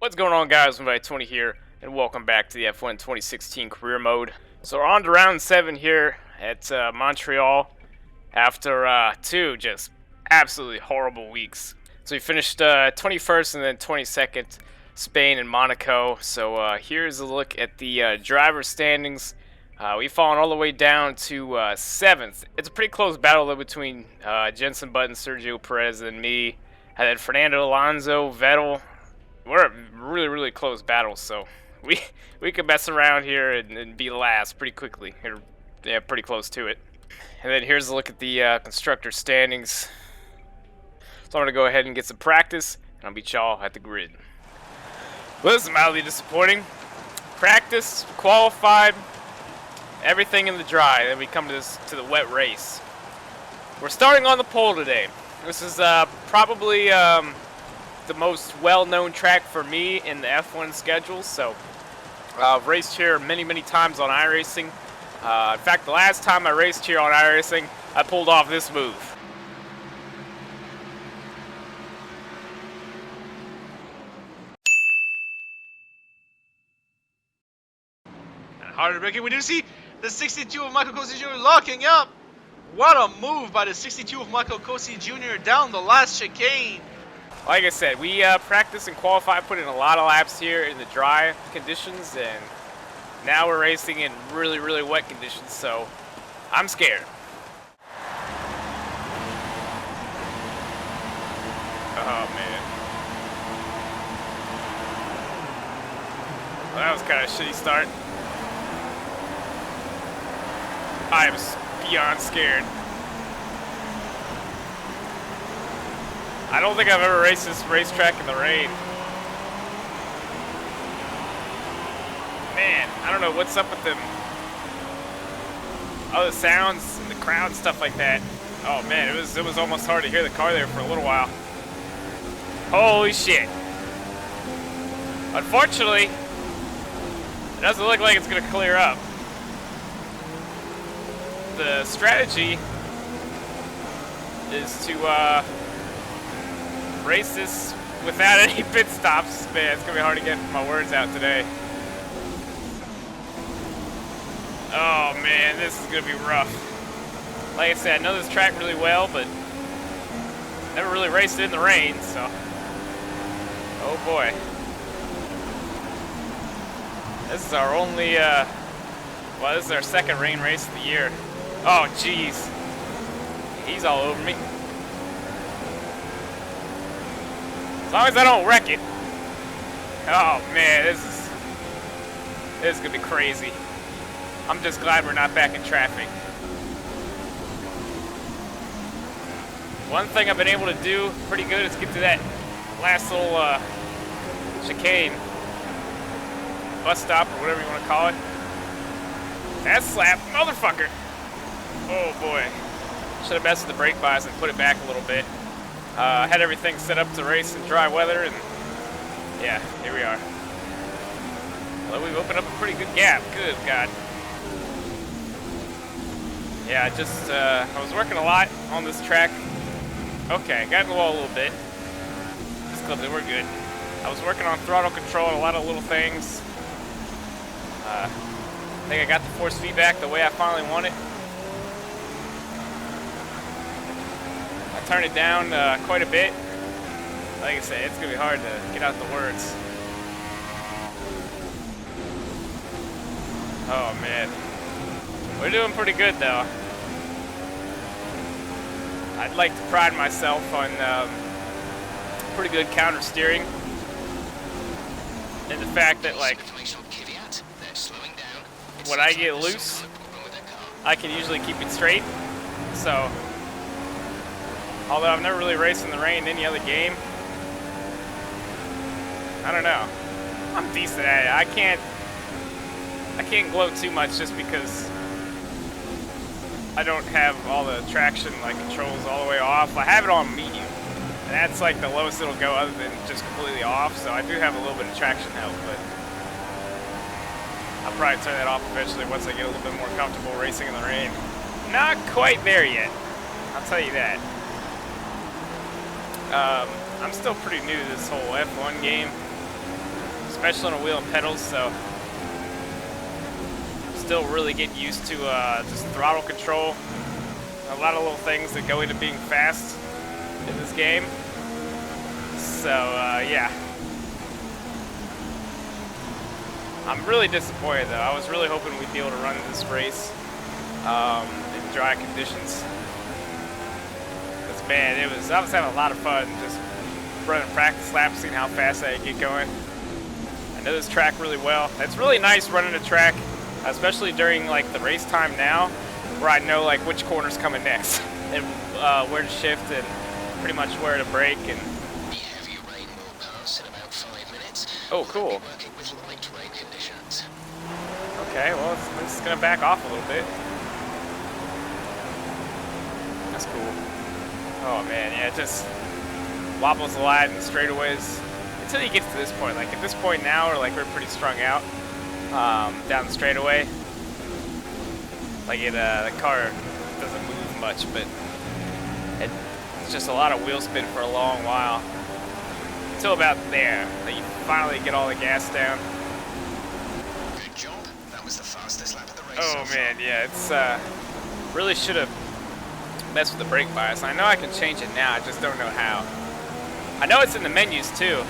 What's going on, guys? Everybody, 20 here, and welcome back to the F1 2016 career mode. So we're on to round 7 here at Montreal after 2 just absolutely horrible weeks. So we finished 21st and then 22nd, Spain and Monaco. So here's a look at the driver standings. We've fallen all the way down to 7th. It's a pretty close battle though between Jenson Button, Sergio Perez, and me, and then Fernando Alonso, Vettel. We're a really close battle, so we could mess around here and be last pretty quickly. Yeah, pretty close to it. And then here's a look at the constructor standings. So I'm gonna go ahead and get some practice, and I'll meet y'all at the grid. Well, this is mildly disappointing. Practice, qualified, everything in the dry. Then we come to the wet race. We're starting on the pole today. This is probably the most well-known track for me in the F1 schedule, so I've raced here many times on iRacing. In fact, the last time I raced here on iRacing, I pulled off this move. And harder braking, we do see the 62 of Michael Kosey Jr. locking up. What a move by the 62 of Michael Kosey Jr. down the last chicane. Like I said, we practiced and qualified, put in a lot of laps here in the dry conditions, and now we're racing in really wet conditions, so I'm scared. Oh, man. Well, that was kind of a shitty start. I am beyond scared. I don't think I've ever raced this racetrack in the rain. Man, I don't know what's up with them. Oh, the sounds and the crowd and stuff like that. Oh man, it was almost hard to hear the car there for a little while. Holy shit. Unfortunately, it doesn't look like it's gonna clear up. The strategy is to race this without any pit stops. Man, it's gonna be hard to get my words out today. Oh man, this is gonna be rough. Like I said, I know this track really well, but never really raced it in the rain, so. Oh boy. This is our only, well, this is our second rain race of the year. Oh jeez. He's all over me. As long as I don't wreck it. Oh man, this is gonna be crazy. I'm just glad we're not back in traffic. One thing I've been able to do pretty good is get to that last little chicane, bus stop or whatever you want to call it. That slap, motherfucker! Oh boy, should have messed with the brake bias and put it back a little bit. Had everything set up to race in dry weather, and yeah, here we are. Well, we've opened up a pretty good gap. Good God. Yeah, I was working a lot on this track. Okay, got in the wall a little bit. Just clipped it, we're good. I was working on throttle control and a lot of little things. I think I got the force feedback the way I finally want it. Turn it down quite a bit. Like I said, it's gonna be hard to get out the words. Oh man, we're doing pretty good though. I'd like to pride myself on pretty good counter steering, and the fact that like when I get loose, I can usually keep it straight. So. Although I've never really raced in the rain in any other game, I don't know. I'm decent at it. I can't gloat too much just because I don't have all the traction like controls all the way off. I have it on medium, and that's like the lowest it'll go other than just completely off. So I do have a little bit of traction help, but I'll probably turn that off eventually once I get a little bit more comfortable racing in the rain. Not quite there yet, I'll tell you that. I'm still pretty new to this whole F1 game. especially on a wheel and pedals. So still really getting used to just throttle control. A lot of little things that go into being fast in this game. So yeah, I'm really disappointed though. I was really hoping we'd be able to run this race in dry conditions. Cause man, I was having a lot of fun just running practice laps, seeing how fast I could get going. I know this track really well. It's really nice running a track, especially during like the race time now, where I know like which corner's coming next and where to shift and pretty much where to brake. And The heavy rain will pass in about 5 minutes. oh, cool. We'll be working with light rain conditions. Okay, well, I'm just gonna back off a little bit. That's cool. Oh man, yeah, it just wobbles a lot in straightaways until you get to this point. Like at this point now, we're pretty strung out down the straightaway. Like the car doesn't move much, but it's just a lot of wheel spin for a long while until about there. Like you finally get all the gas down. Good job. That was the fastest lap of the race. Oh so far. man, yeah, it's really should have messed with the brake bias. I know I can change it now, I just don't know how. I know it's in the menus too.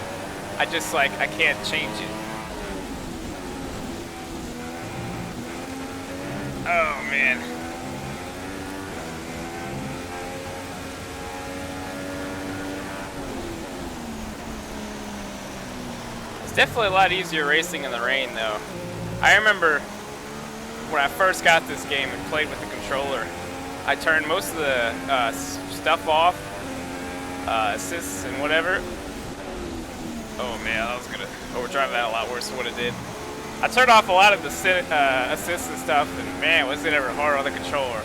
I just I can't change it. Oh man. It's definitely a lot easier racing in the rain though. I remember when I first got this game and played with the controller, I turned most of the stuff off, assists and whatever. Oh man, I was gonna overdrive that a lot worse than what it did. I turned off a lot of the assists and stuff, and man, was it ever hard on the controller.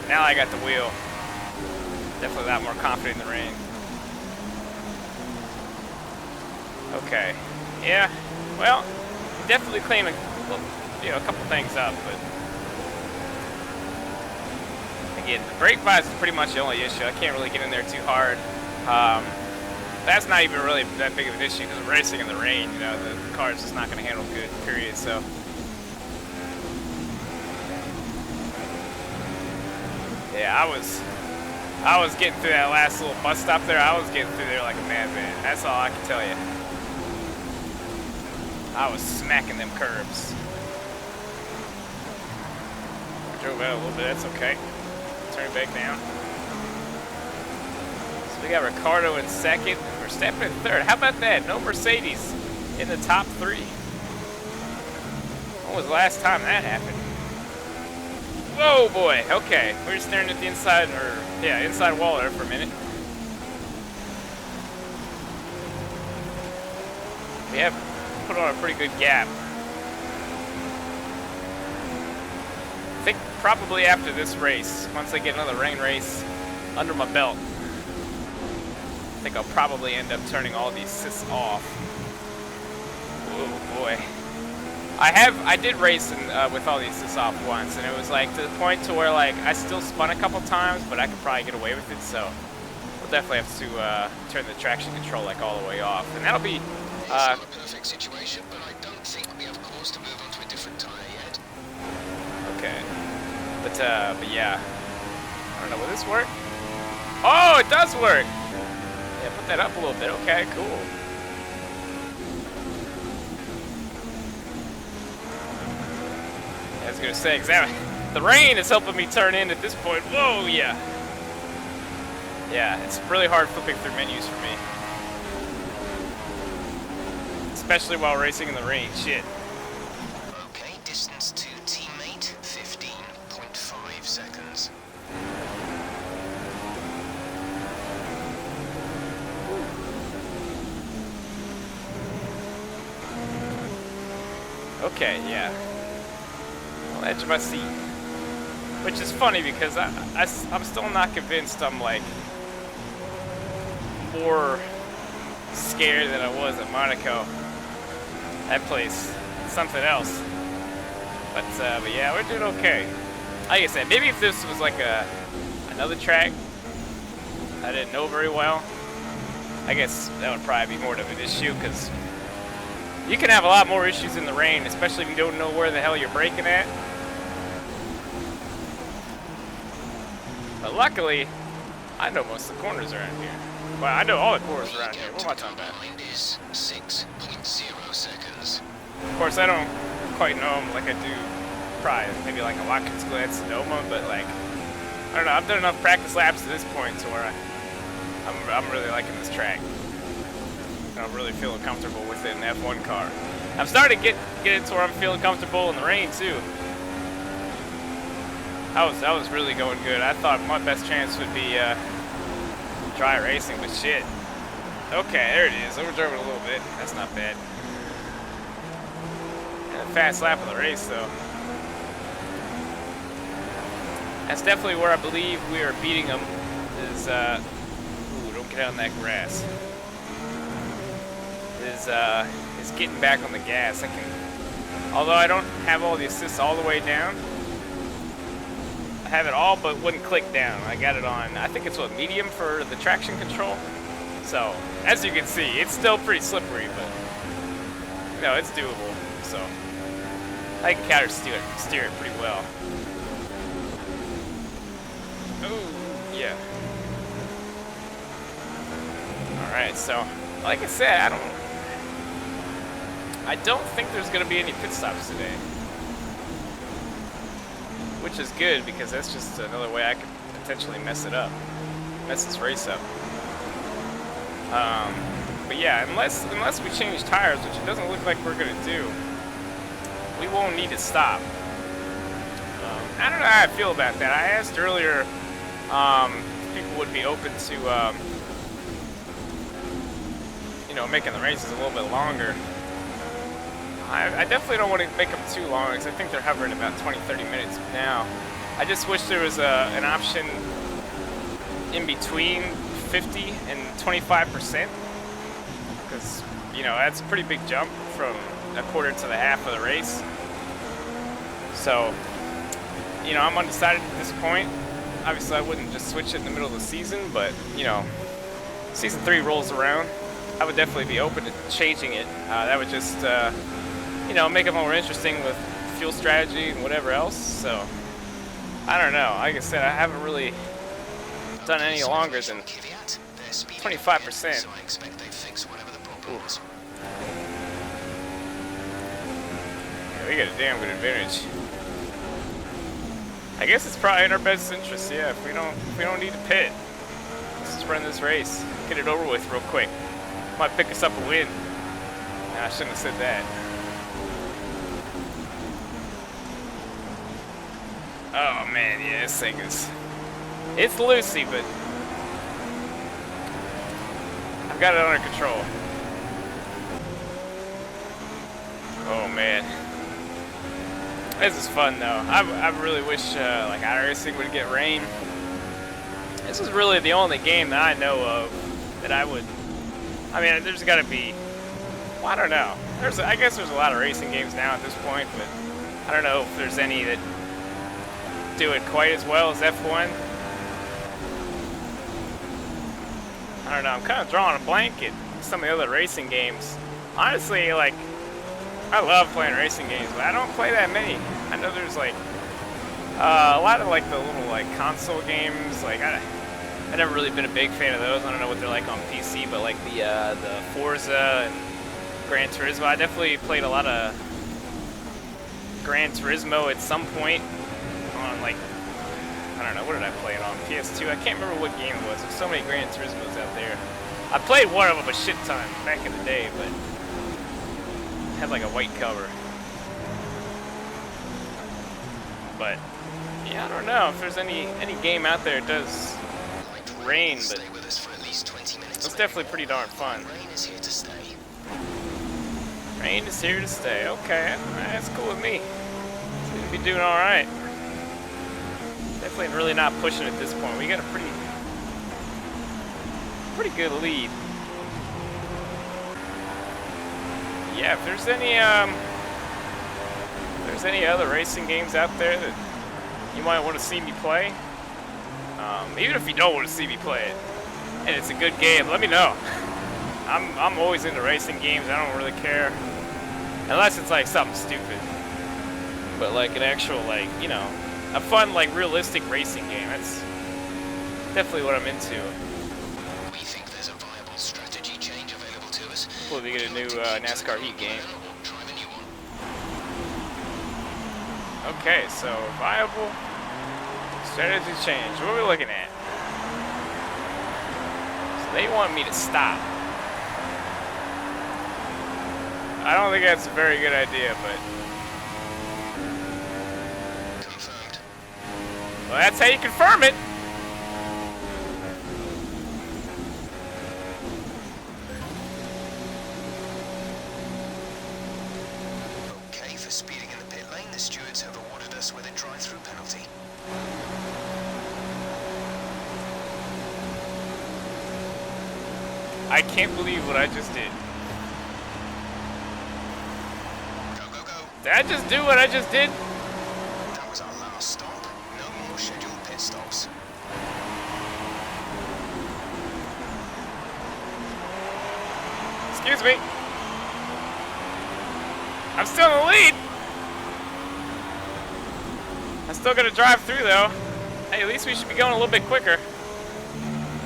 Now I got the wheel. Definitely a lot more confident in the rain. Okay, yeah, well, definitely clean a couple things up, but again, the brake bias is pretty much the only issue. I can't really get in there too hard. That's not even really that big of an issue because racing in the rain, the car is just not going to handle good, period. So, yeah, I was getting through that last little bus stop there. I was getting through there like a madman. That's all I can tell you. I was smacking them curbs. I drove out a little bit. That's okay. Turn it back down. We got Ricardo in second, Verstappen in third. How about that? No Mercedes in the top three. When was the last time that happened? Whoa, boy. Okay, we were staring at the inside wall there for a minute. We have put on a pretty good gap. I think probably after this race, once I get another rain race under my belt, I think I'll probably end up turning all these assists off. Oh boy. I did race with all these assists off once, and it was to the point to where I still spun a couple times, but I could probably get away with it, so we'll definitely have to turn the traction control all the way off. And that'll be It's not a perfect situation, but I don't think we have cause to move on to a different tire yet. okay. But yeah. I don't know, will this work? Oh, it does work! Yeah, put that up a little bit. Okay, cool. I was gonna say, exactly. The rain is helping me turn in at this point. Whoa, yeah. Yeah, it's really hard flipping through menus for me. Especially while racing in the rain. Shit. Okay, distance to teammate, 15.5 seconds. Okay, yeah. On the edge of my seat. Which is funny because I'm still not convinced I'm more scared than I was at Monaco. That place, something else. But yeah, we're doing okay. Like I said, maybe if this was another track I didn't know very well, I guess that would probably be more of an issue because You can have a lot more issues in the rain, especially if you don't know where the hell you're braking at. But luckily, I know most of the corners around here. Well, I know all the corners around here. What am I talking about? Is 6.0 seconds. Of course, I don't quite know them like I do probably maybe like a Watkins Glen Sonoma, but like, I don't know, I've done enough practice laps to this point to where I'm really liking this track. And I'm really feeling comfortable with it in the F1 car. I'm starting to get it to where I'm feeling comfortable in the rain too. That was really going good. I thought my best chance would be dry racing, but shit. Okay, there it is. Overdrove it a little bit. That's not bad. And a fast lap of the race, though. That's definitely where I believe we are beating them. Is ooh, don't get out in that grass. Is getting back on the gas. Although I don't have all the assists all the way down. I have it all, but wouldn't click down. I got it on. I think it's what, medium for the traction control. So as you can see, it's still pretty slippery, but no, it's doable. So I can counter steer it pretty well. Oh yeah. All right, so like I said, I don't think there's gonna be any pit stops today, which is good because that's just another way I could potentially mess this race up. But yeah, unless we change tires, which it doesn't look like we're gonna do, we won't need to stop. I don't know how I feel about that. I asked earlier if people would be open to, you know, making the races a little bit longer. I definitely don't want to make them too long because I think they're hovering about 20-30 minutes now. I just wish there was an option in between 50 and 25%, because, you know, that's a pretty big jump from a quarter to the half of the race. So, you know, I'm undecided at this point. Obviously, I wouldn't just switch it in the middle of the season, but, you know, season 3 rolls around, I would definitely be open to changing it. That would just, you know, make it more interesting with fuel strategy and whatever else. So, I don't know. Like I said, I haven't really done any longer than 25%. So I expect they fix whatever the problem is. Yeah, we got a damn good advantage. I guess it's probably in our best interest, yeah, if we don't need to pit. Let's just run this race. Get it over with real quick. Might pick us up a win. Nah, I shouldn't have said that. Oh man, yeah, this thing is... It's loosey, but... I've got it under control. Oh man. This is fun though. I really wish like iRacing would get rain. This is really the only game that I know of that I would... I mean, there's got to be... Well, I don't know. I guess there's a lot of racing games now at this point, but I don't know if there's any that do it quite as well as F1. I don't know. I'm kind of drawing a blank at some of the other racing games. Honestly, like, I love playing racing games, but I don't play that many. I know there's like a lot of like the little like console games. Like I've never really been a big fan of those. I don't know what they're like on PC, but like the Forza and Gran Turismo. I definitely played a lot of Gran Turismo at some point on like, I don't know, what did I play it on? PS2? I can't remember what game it was. There's so many Gran Turismos out there. I played one of them a shit ton back in the day, but it had like a white cover. But yeah, I don't know if there's any game out there that does rain, but it's definitely pretty darn fun. Rain is here to stay. Rain is here to stay. Okay, that's cool with me. Seem to be doing all right. Definitely really not pushing at this point. We got a pretty good lead. Yeah, if there's any other racing games out there that you might want to see me play, even if you don't want to see me play it, and it's a good game, let me know. I'm always into racing games. I don't really care Unless it's like something stupid. But like an actual, like, you know, a fun, like, realistic racing game. That's definitely what I'm into. We think there's a viable strategy change available to us. Well, we get a new NASCAR Heat game. Try the new one. Okay, so viable strategy change. What are we looking at? So they want me to stop. I don't think that's a very good idea, but Confirmed. well, that's how you confirm it. Okay, for speeding in the pit lane, the stewards have awarded us with a drive-through penalty. I can't believe what I just did. Go, go, go. Did I just do what I just did? That was our last stop. No more scheduled pit stops. Excuse me. I'm still in the lead. I'm still gonna drive through though. Hey, at least we should be going a little bit quicker.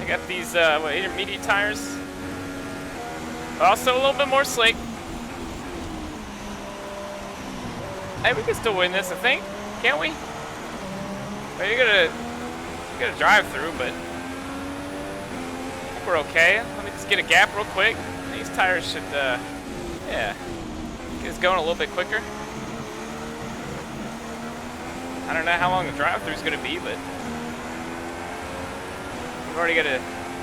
I got these intermediate tires. Also a little bit more slick. Hey, we can still win this, I think. Can't we? Well, you're gonna drive through, but I think we're okay. Let me just get a gap real quick. These tires should, yeah, get us going a little bit quicker. I don't know how long the drive-through is gonna be, but we've already got a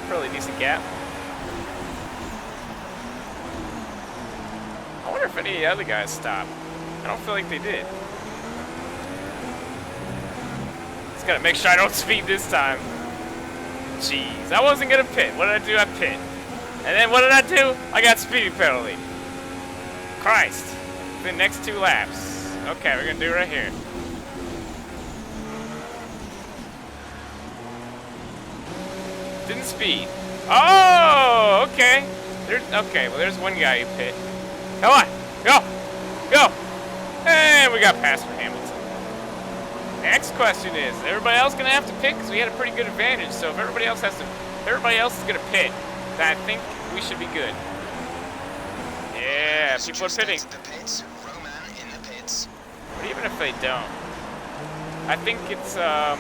fairly decent gap. I wonder if any of the other guys stopped. I don't feel like they did. Just gotta make sure I don't speed this time. Jeez, I wasn't gonna pit. What did I do? I pit. And then what did I do? I got speeding penalty. Christ. The next 2 laps. Okay, we're gonna do it right here. Didn't speed. Oh, okay. Okay, well there's one guy who pit. Come on, go, go. And we got past for Hamilton. Next question is everybody else gonna have to pit? Because we had a pretty good advantage. So if everybody else is gonna pit, then I think we should be good. Yeah, people are pitting. The pits. Roman in the pits. But even if they don't, I think it's I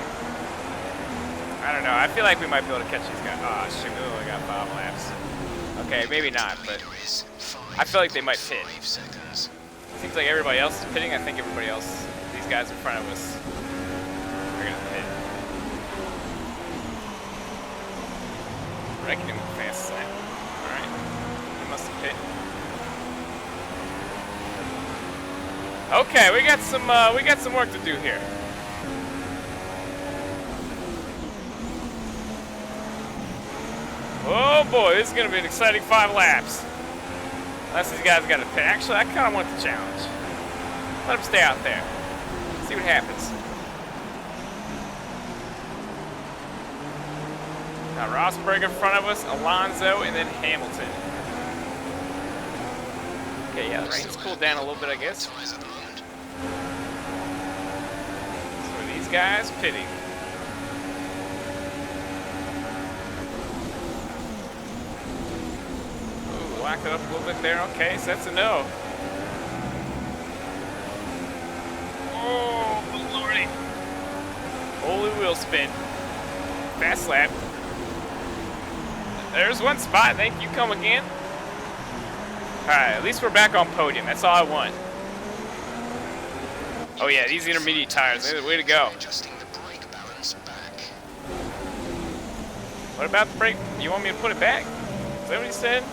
don't know. I feel like we might be able to catch these guys. Oh shit, we only got 5 laps. Okay, maybe not, but I feel like they might pit. Seconds. Seems like everybody else is pitting. I think everybody else, these guys in front of us, are gonna pit. Reckoning fast lap. Alright. They must have pit. Okay, we got some work to do here. Oh boy, this is gonna be an exciting 5 laps. Unless these guys got to pit. Actually, I kind of want the challenge. Let them stay out there. See what happens. Now Rosberg in front of us, Alonso, and then Hamilton. Okay, yeah, the rain's cooled down a little bit, I guess. Tires at the moment. So these guys pitting. Ooh, whack it up a little bit there. Okay, so that's a no. Oh, lordy. Holy wheel spin. Fast lap. There's one spot. Thank you. Come again. Alright, at least we're back on podium. That's all I want. Oh yeah, these intermediate tires. They're the way to go. Adjusting the brake balance back. What about the brake? You want me to put it back? Is that what he said?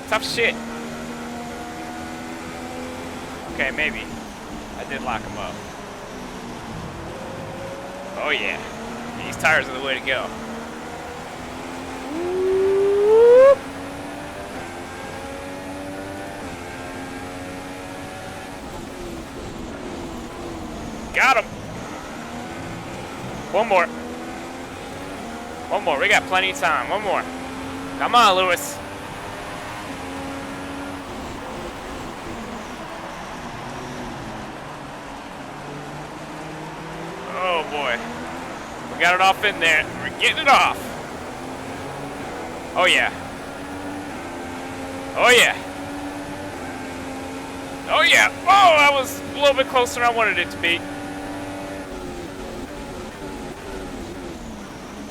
Tough shit. Okay, maybe. I did lock them up. Oh yeah. These tires are the way to go. Got him. One more. One more. We got plenty of time. One more. Come on, Lewis. boy. We got it off in there. We're getting it off. Oh, yeah. Oh, yeah. Oh, yeah. Oh, that was a little bit closer than I wanted it to be.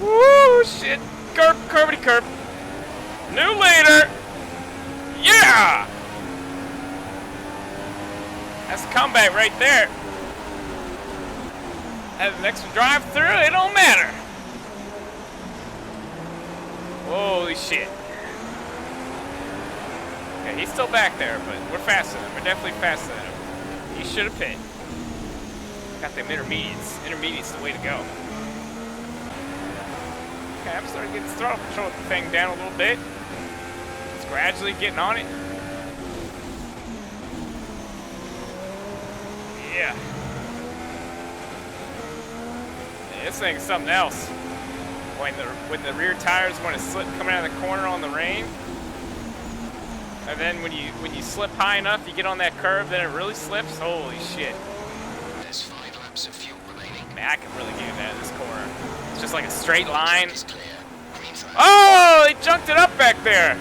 Woo, shit. Curb, curbity curb. New leader. Yeah. That's a comeback right there. Has an extra drive through, it don't matter. Holy shit. Okay, he's still back there, but we're faster than him. We're definitely faster than him. He should have pit. Got them intermediates. Intermediates the way to go. Okay, I'm starting to get the throttle control thing down a little bit. It's gradually getting on it. Yeah. This thing's something else. When the rear tires want to slip coming out of the corner on the rain, and then when you slip high enough, you get on that curve, then it really slips. Holy shit! There's 5 laps of fuel remaining. Man, I can really get it out of this corner. It's just like a straight line. Is clear. Green flag. Oh, they junked it up back there.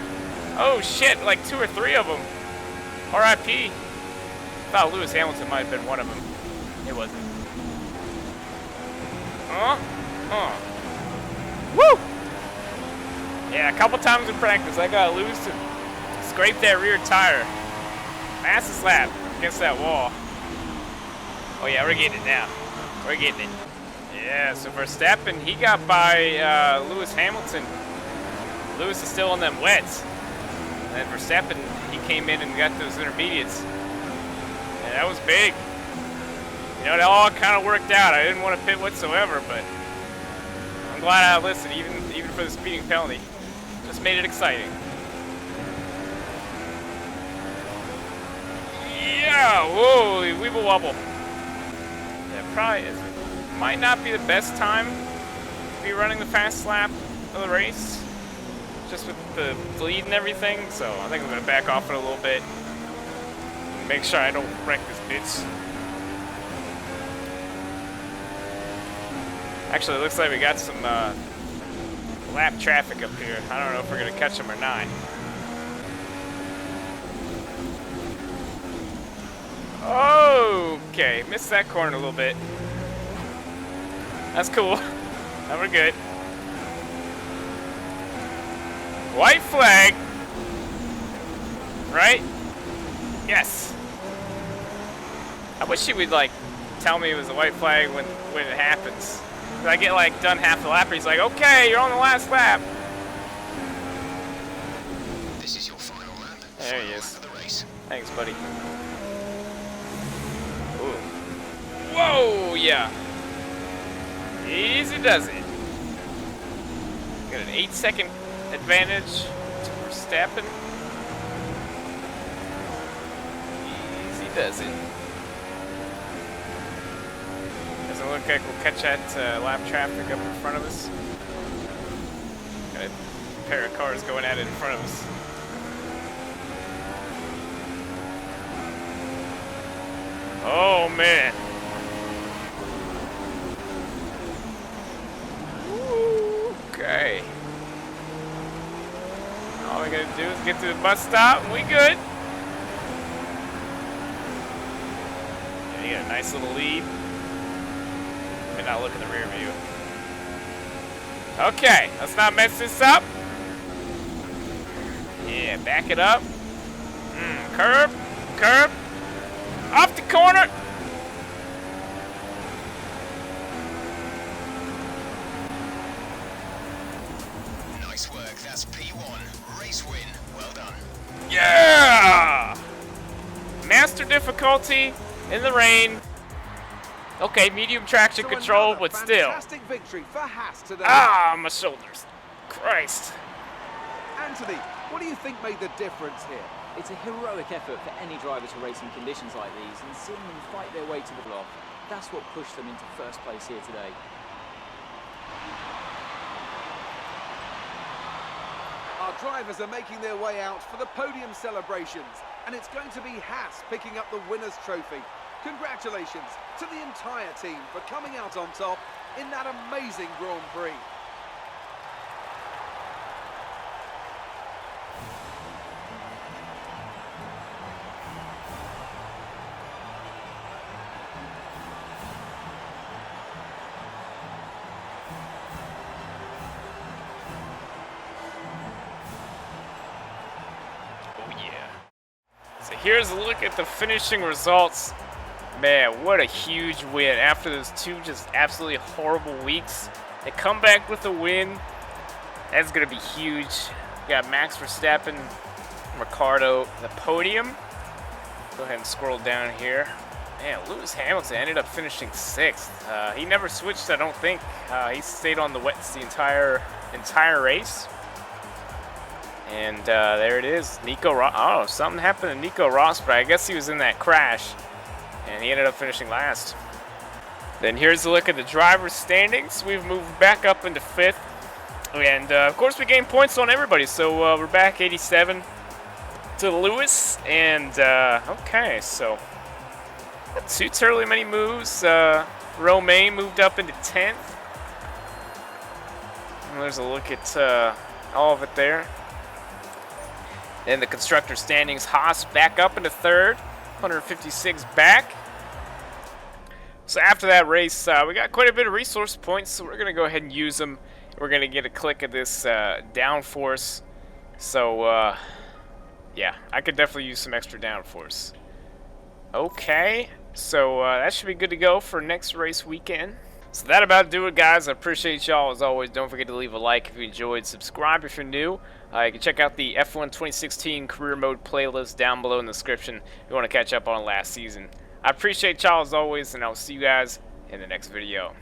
Oh shit! Like 2 or 3 of them. R.I.P. Thought Lewis Hamilton might have been one of them. It wasn't. Woo! Yeah, a couple times in practice, I got Lewis to scrape that rear tire. Fastest lap against that wall. Oh yeah, we're getting it now. We're getting it. Yeah, so Verstappen, he got by Lewis Hamilton. Lewis is still on them wets. And then Verstappen, he came in and got those intermediates. And that was big. You know, it all kind of worked out. I didn't want to pit whatsoever, but I'm glad I listened, even for the speeding penalty. Just made it exciting. Yeah, whoa, weeble wobble. That probably might not be the best time to be running the fast lap of the race, just with the lead and everything. So I think I'm gonna back off it a little bit. Make sure I don't wreck this bitch. Actually, it looks like we got some lap traffic up here. I don't know if we're gonna catch them or not. Okay, missed that corner a little bit. That's cool. Now we're good. White flag. Right? Yes. I wish he would like tell me it was a white flag when it happens. I get like done half the lap, and he's like, "Okay, you're on the last lap." This is your final lap. There he Final is. lap of the race. Thanks, buddy. Ooh. Whoa, yeah. Easy does it. Got an 8-second advantage to Verstappen. Easy does it. Doesn't look like we'll catch that lap traffic up in front of us. Got a pair of cars going at it in front of us. Oh man. Okay. All we gotta do is get to the bus stop and we good. Yeah, you got a nice little lead. Let me not look in the rear view. Okay, let's not mess this up. Yeah, back it up. Curb, curb. Off the corner. Nice work. That's P1. Race win. Well done. Yeah! Master difficulty in the rain. Okay, medium traction control, but still. Fantastic victory for Haas today. Ah, my shoulders. Christ. Anthony, what do you think made the difference here? It's a heroic effort for any driver to race in conditions like these, and seeing them fight their way to the block, that's what pushed them into first place here today. Our drivers are making their way out for the podium celebrations, and it's going to be Haas picking up the winner's trophy. Congratulations to the entire team for coming out on top in that amazing Grand Prix. So here's a look at the finishing results. Man, what a huge win after those two just absolutely horrible weeks. They come back with a win. That's going to be huge. We got Max Verstappen, Ricciardo, the podium. Go ahead and scroll down here. Man, Lewis Hamilton ended up finishing 6th. He never switched, I don't think. He stayed on the wets the entire race. And there it is, Nico Ross. Oh, something happened to Nico Rosberg. I guess he was in that crash, and he ended up finishing last. Then here's a look at the driver's standings. We've moved back up into 5th. And, of course, we gained points on everybody. So we're back 87 to Lewis. And, okay, so not too terribly many moves. Romain moved up into 10th. And there's a look at all of it there. Then the constructor standings, Haas back up into 3rd, 156 back. So after that race, we got quite a bit of resource points, so we're going to go ahead and use them. We're going to get a click of this downforce. So, yeah, I could definitely use some extra downforce. Okay, so that should be good to go for next race weekend. So that about do it, guys. I appreciate y'all as always. Don't forget to leave a like if you enjoyed. Subscribe if you're new. You can check out the F1 2016 Career Mode playlist down below in the description if you want to catch up on last season. I appreciate y'all as always, and I'll see you guys in the next video.